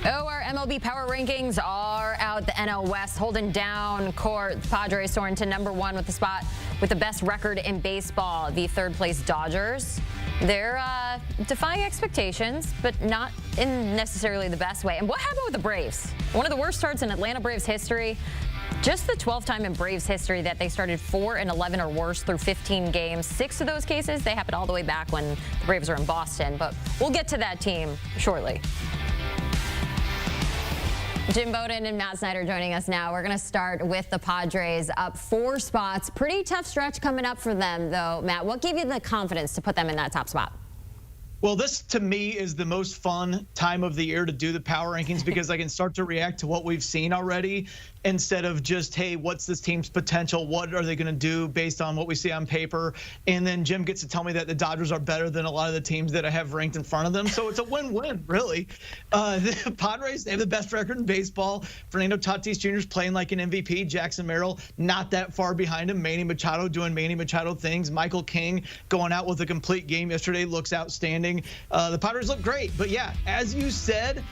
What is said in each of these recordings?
Oh, our MLB Power Rankings are out. The NL West holding down court. Padres soaring to #1 with the spot with the best record in baseball. The third-place Dodgers. They're defying expectations, but not in necessarily the best way. And what happened with the Braves? One of the worst starts in Atlanta Braves history. Just the 12th time in Braves history that they started 4-11 or worse through 15 games. 6 of those cases, they happened all the way back when the Braves were in Boston. But we'll get to that team shortly. Bowden and Matt Snyder joining us now. We're going to start with the Padres up 4 spots. Pretty tough stretch coming up for them, though. Matt, what gave you the confidence to put them in that top spot? Well, this to me is the most fun time of the year to do the power rankings because I can start to react to what we've seen already instead of just, hey, what's this team's potential? What are they going to do based on what we see on paper? And then Jim gets to tell me that the Dodgers are better than a lot of the teams that I have ranked in front of them. So it's a win-win, really. The Padres, they have the best record in baseball. Fernando Tatis Jr. is playing like an MVP. Jackson Merrill not that far behind him. Manny Machado doing Manny Machado things. Michael King going out with a complete game yesterday looks outstanding. The Padres look great, but yeah, as you said,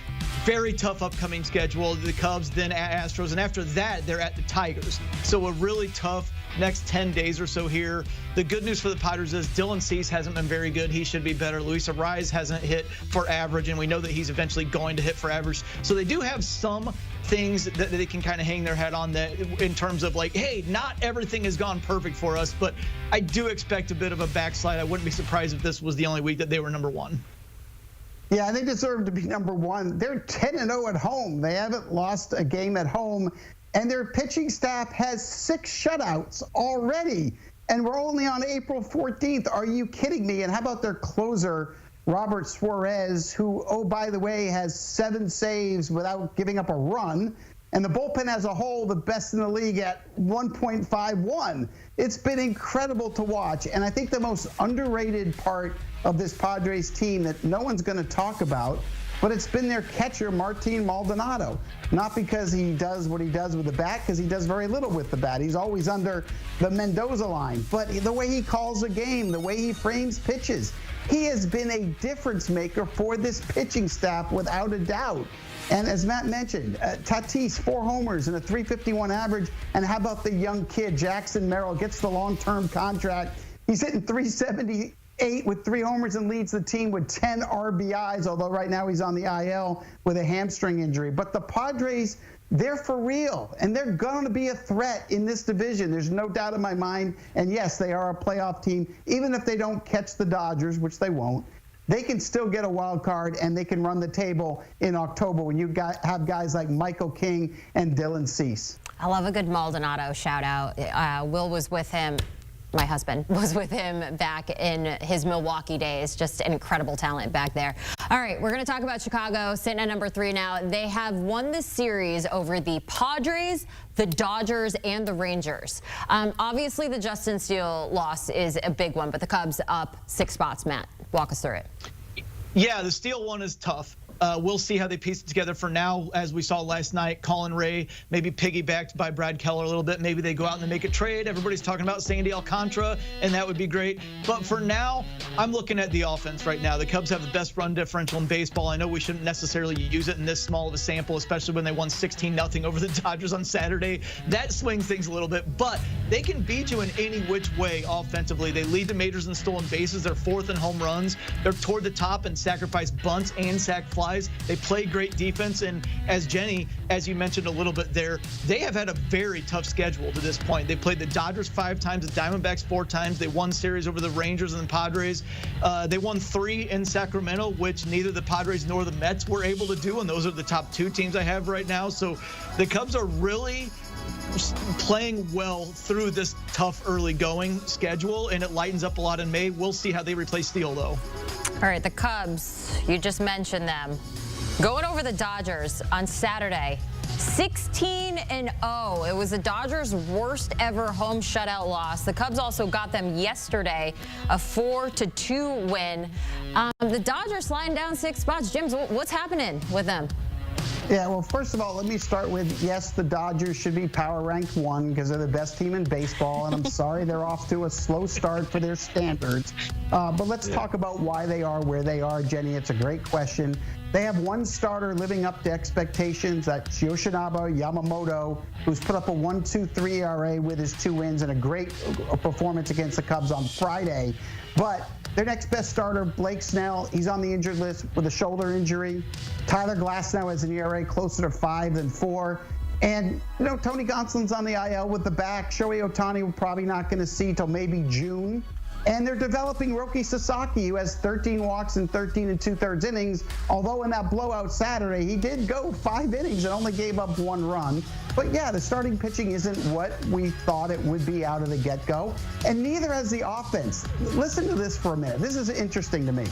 very tough upcoming schedule. The Cubs, then Astros, and after that, they're at the Tigers. So a really tough next 10 days or so here. The good news for the Padres is Dylan Cease hasn't been very good. He should be better. Luis Arraez hasn't hit for average, and we know that he's eventually going to hit for average. So they do have some things that they can kind of hang their head on that in terms of like, hey, not everything has gone perfect for us, but I do expect a bit of a backslide. I wouldn't be surprised if this was the only week that they were #1. Yeah, they deserve to be #1. They're 10-0 at home. They haven't lost a game at home, and their pitching staff has 6 shutouts already, and we're only on April 14th. Are you kidding me? And how about their closer, Robert Suarez, who, oh, by the way, has 7 saves without giving up a run, and the bullpen as a whole, the best in the league at 1.51. It's been incredible to watch, and I think the most underrated part of this Padres team that no one's going to talk about, but it's been their catcher, Martin Maldonado. Not because he does what he does with the bat, because he does very little with the bat. He's always under the Mendoza line. But the way he calls a game, the way he frames pitches, he has been a difference maker for this pitching staff without a doubt. And as Matt mentioned, Tatis, 4 homers and a .351 average. And how about the young kid, Jackson Merrill, gets the long-term contract. He's hitting .378 with 3 homers and leads the team with 10 RBIs, although right now he's on the IL with a hamstring injury. But the Padres, they're for real, and they're going to be a threat in this division. There's no doubt in my mind. And yes, they are a playoff team. Even if they don't catch the Dodgers, which they won't, they can still get a wild card, and they can run the table in October when you have guys like Michael King and Dylan Cease. I love a good Maldonado shout out. Will was with him. My husband was with him back in his Milwaukee days. Just an incredible talent back there. All right, we're going to talk about Chicago, sitting at #3 now. They have won the series over the Padres, the Dodgers, and the Rangers. Obviously, the Justin Steele loss is a big one, but the Cubs up 6 spots. Matt, walk us through it. Yeah, the Steele one is tough. We'll see how they piece it together. For now, as we saw last night, Colin Ray maybe piggybacked by Brad Keller a little bit. Maybe they go out and they make a trade. Everybody's talking about Sandy Alcantara, and that would be great. But for now, I'm looking at the offense right now. The Cubs have the best run differential in baseball. I know we shouldn't necessarily use it in this small of a sample, especially when they won 16-0 over the Dodgers on Saturday. That swings things a little bit, but they can beat you in any which way offensively. They lead the majors in stolen bases. They're 4th in home runs. They're toward the top and sacrifice bunts and sack flies. They play great defense, and as Jenny, as you mentioned a little bit there, they have had a very tough schedule to this point. They played the Dodgers 5 times, the Diamondbacks 4 times. They won series over the Rangers and the Padres. They won 3 in Sacramento, which neither the Padres nor the Mets were able to do, and those are the top 2 teams I have right now. So the Cubs are really playing well through this tough early going schedule, and it lightens up a lot in May. We'll see how they replace Steele, though. All right, the Cubs, you just mentioned them. Going over the Dodgers on Saturday, 16-0. It was the Dodgers' worst ever home shutout loss. The Cubs also got them yesterday, a 4-2 win. The Dodgers sliding down 6 spots. Jim, what's happening with them? Yeah, well, first of all, let me start with, yes, the Dodgers should be power ranked 1 because they're the best team in baseball, and I'm sorry they're off to a slow start for their standards. But let's talk about why they are where they are, Jenny. It's a great question. They have one starter living up to expectations. That's Yoshinobu Yamamoto, who's put up a 1.23 ERA with his 2 wins and a great performance against the Cubs on Friday. But their next best starter, Blake Snell, he's on the injured list with a shoulder injury. Tyler Glasnow has an ERA closer to 5 than 4. And, Tony Gonsolin's on the IL with the back. Shohei Ohtani we're probably not going to see till maybe June. And they're developing Roki Sasaki, who has 13 walks in 13 2/3 innings. Although in that blowout Saturday, he did go 5 innings and only gave up 1 run. But yeah, the starting pitching isn't what we thought it would be out of the get-go. And neither has the offense. Listen to this for a minute. This is interesting to me.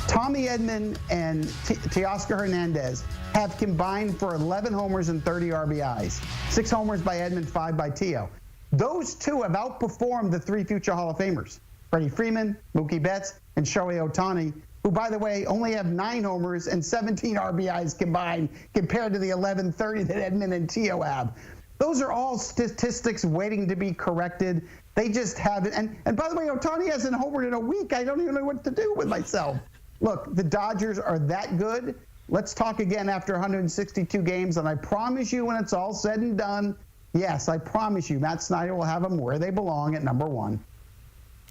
Tommy Edman and Teoscar Hernandez have combined for 11 homers and 30 RBIs. 6 homers by Edman, 5 by Teo. Those 2 have outperformed the 3 future Hall of Famers. Freddie Freeman, Mookie Betts, and Shohei Ohtani, who, by the way, only have 9 homers and 17 RBIs combined compared to the 11-30 that Edman and Teo have. Those are all statistics waiting to be corrected. They just haven't. And by the way, Ohtani hasn't homered in a week. I don't even know what to do with myself. Look, the Dodgers are that good. Let's talk again after 162 games, and I promise you when it's all said and done, yes, I promise you, Matt Snyder will have them where they belong at number 1.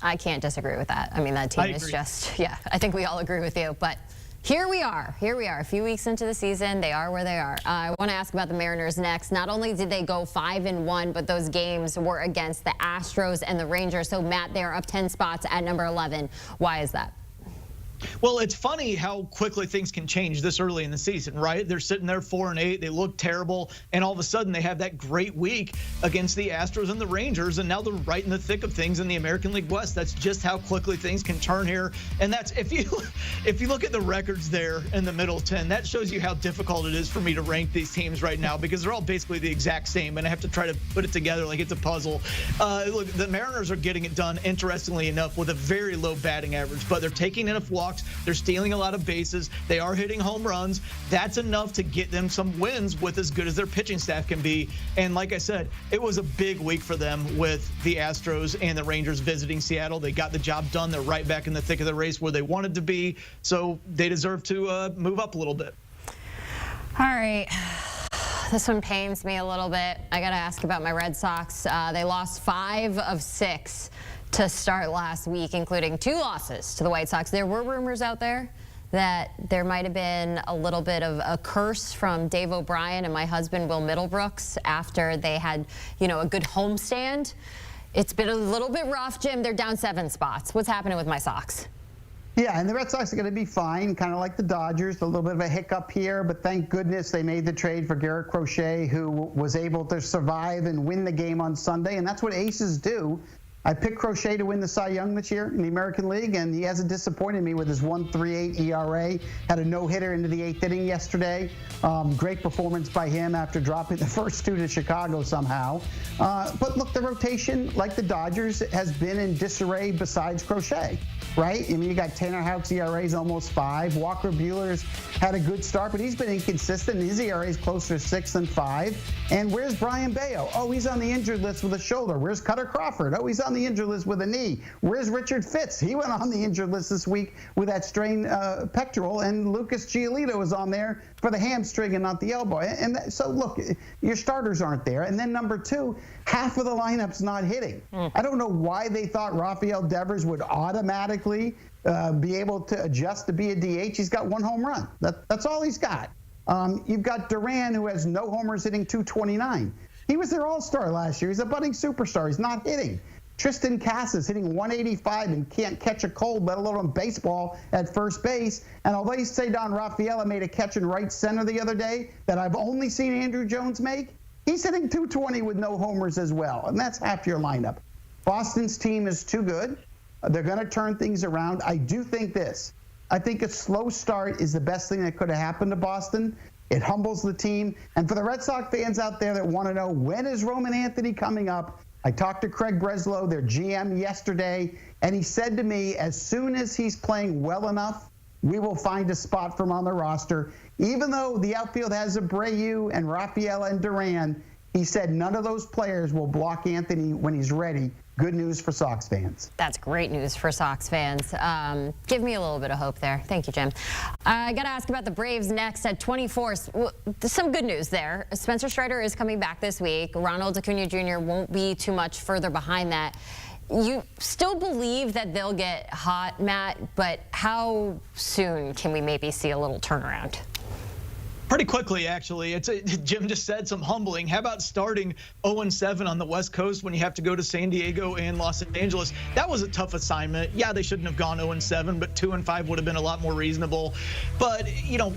I can't disagree with that. I mean, that team is just, yeah, I think we all agree with you. But here we are. A few weeks into the season. They are where they are. I want to ask about the Mariners next. Not only did they go 5-1, but those games were against the Astros and the Rangers. So, Matt, they are up 10 spots at number 11. Why is that? Well, it's funny how quickly things can change this early in the season, right? They're sitting there 4-8. They look terrible. And all of a sudden they have that great week against the Astros and the Rangers. And now they're right in the thick of things in the American League West. That's just how quickly things can turn here. And that's if you look at the records there in the middle 10, that shows you how difficult it is for me to rank these teams right now because they're all basically the exact same. And I have to try to put it together like it's a puzzle. Look, the Mariners are getting it done, interestingly enough, with a very low batting average. But they're taking enough walks. They're stealing a lot of bases. They are hitting home runs. That's enough to get them some wins with as good as their pitching staff can be. And like I said, it was a big week for them with the Astros and the Rangers visiting Seattle. They got the job done. They're right back in the thick of the race where they wanted to be. So they deserve to move up a little bit. All right. This one pains me a little bit. I got to ask about my Red Sox. They lost 5 of 6. To start last week, including 2 losses to the White Sox. There were rumors out there that there might have been a little bit of a curse from Dave O'Brien and my husband, Will Middlebrooks, after they had, a good homestand. It's been a little bit rough, Jim. They're down 7 spots. What's happening with my Sox? Yeah, and the Red Sox are going to be fine, kind of like the Dodgers. A little bit of a hiccup here, but thank goodness they made the trade for Garrett Crochet, who was able to survive and win the game on Sunday, and that's what aces do. I picked Crochet to win the Cy Young this year in the American League, and he hasn't disappointed me with his 1.38 ERA. Had a no-hitter into the 8th inning yesterday. Great performance by him after dropping the first 2 to Chicago somehow. But look, the rotation, like the Dodgers, has been in disarray besides Crochet, right? I mean, you got Tanner Houck's ERA is almost 5. Walker Buehler's had a good start, but he's been inconsistent. His ERA is closer to 6 than 5. And where's Brian Bayo? Oh, he's on the injured list with a shoulder. Where's Cutter Crawford? Oh, he's on the injured list with a knee. Where's Richard Fitz? He went on the injured list this week with that strained pectoral, and Lucas Giolito is on there for the hamstring and not the elbow. And so, look, your starters aren't there. And then number 2, half of the lineup's not hitting. I don't know why they thought Rafael Devers would automatically be able to adjust to be a DH. He's got 1 home run. That's all he's got. You've got Duran, who has no homers, hitting .229. He was their all-star last year. He's a budding superstar. He's not hitting. Tristan Casas hitting 185 and can't catch a cold, let alone baseball at first base. And although Cedar Rafaela made a catch in right center the other day that I've only seen Andrew Jones make, he's hitting .220 with no homers as well. And that's half your lineup. Boston's team is too good. They're going to turn things around. I do think this. I think a slow start is the best thing that could have happened to Boston. It humbles the team. And for the Red Sox fans out there that want to know, when is Roman Anthony coming up? I talked to Craig Breslow, their GM, yesterday, and he said to me, as soon as he's playing well enough, we will find a spot for him on the roster. even though the outfield has Abreu and Rafael and Duran, he said none of those players will block Anthony when he's ready. Good news for Sox fans. That's great news for Sox fans. Give me a little bit of hope there. Thank you, Jim. I got to ask about the Braves next at 24. Some good news there. Spencer Strider is coming back this week. Ronald Acuna Jr. won't be too much further behind that. You still believe that they'll get hot, Matt, but how soon can we maybe see a little turnaround? Pretty quickly, actually. Jim just said some humbling. How about starting 0-7 on the West Coast when you have to go to San Diego and Los Angeles? That was a tough assignment. Yeah, they shouldn't have gone 0-7, but 2-5 would have been a lot more reasonable. But,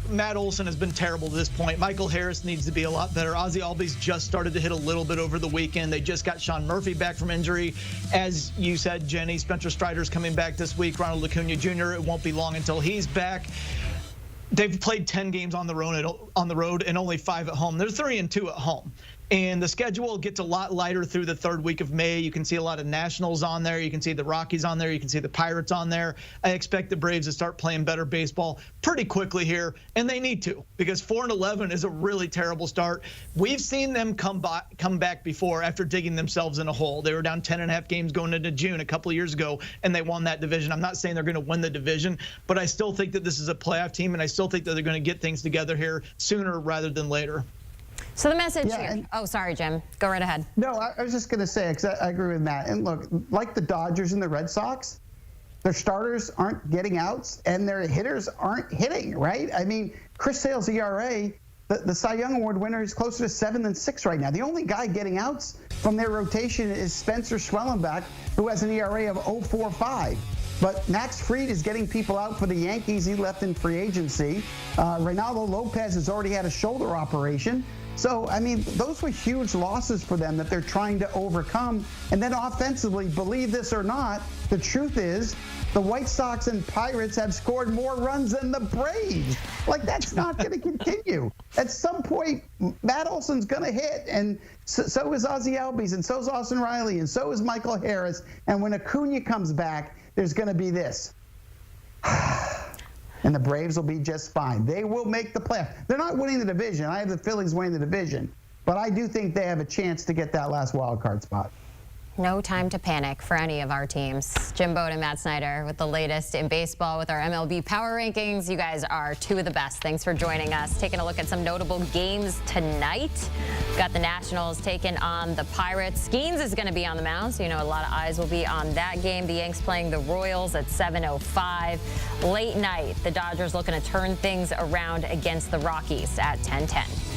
Matt Olson has been terrible to this point. Michael Harris needs to be a lot better. Ozzie Albies just started to hit a little bit over the weekend. They just got Sean Murphy back from injury. As you said, Jenny, Spencer Strider's coming back this week. Ronald Acuna Jr., it won't be long until he's back. They've played 10 games on the road and only 5 at home. They're 3-2 at home. And the schedule gets a lot lighter through the third week of May. You can see a lot of Nationals on there. You can see the Rockies on there. You can see the Pirates on there. I expect the Braves to start playing better baseball pretty quickly here, and they need to, because 4-11 is a really terrible start. We've seen them come back before after digging themselves in a hole. They were down 10.5 games going into June a couple of years ago, and they won that division. I'm not saying they're going to win the division, but I still think that this is a playoff team, and I still think that they're going to get things together here sooner rather than later. So the message here. Oh, sorry, Jim. Go right ahead. No, I was just going to say, because I agree with Matt. And look, like the Dodgers and the Red Sox, their starters aren't getting outs and their hitters aren't hitting, right? I mean, Chris Sale's ERA, the Cy Young Award winner, is closer to 7 than 6 right now. The only guy getting outs from their rotation is Spencer Schwellenbach, who has an ERA of 0.45. But Max Fried is getting people out for the Yankees. He left in free agency. Reynaldo Lopez has already had a shoulder operation. So, I mean, those were huge losses for them that they're trying to overcome. And then offensively, believe this or not, the truth is the White Sox and Pirates have scored more runs than the Braves. Like, that's not going to continue. At some point, Matt Olson's going to hit, and so is Ozzie Albies, and so is Austin Riley, and so is Michael Harris. And when Acuna comes back, there's going to be this. And the Braves will be just fine. They will make the playoffs. They're not winning the division. I have the Phillies winning the division. But I do think they have a chance to get that last wild card spot. No time to panic for any of our teams. Jim Bowden and Matt Snyder with the latest in baseball with our MLB Power Rankings. You guys are two of the best. Thanks for joining us. Taking a look at some notable games tonight. We've got the Nationals taking on the Pirates. Skeens is going to be on the mound, so a lot of eyes will be on that game. The Yanks playing the Royals at 7:05. Late night, the Dodgers looking to turn things around against the Rockies at 10:10.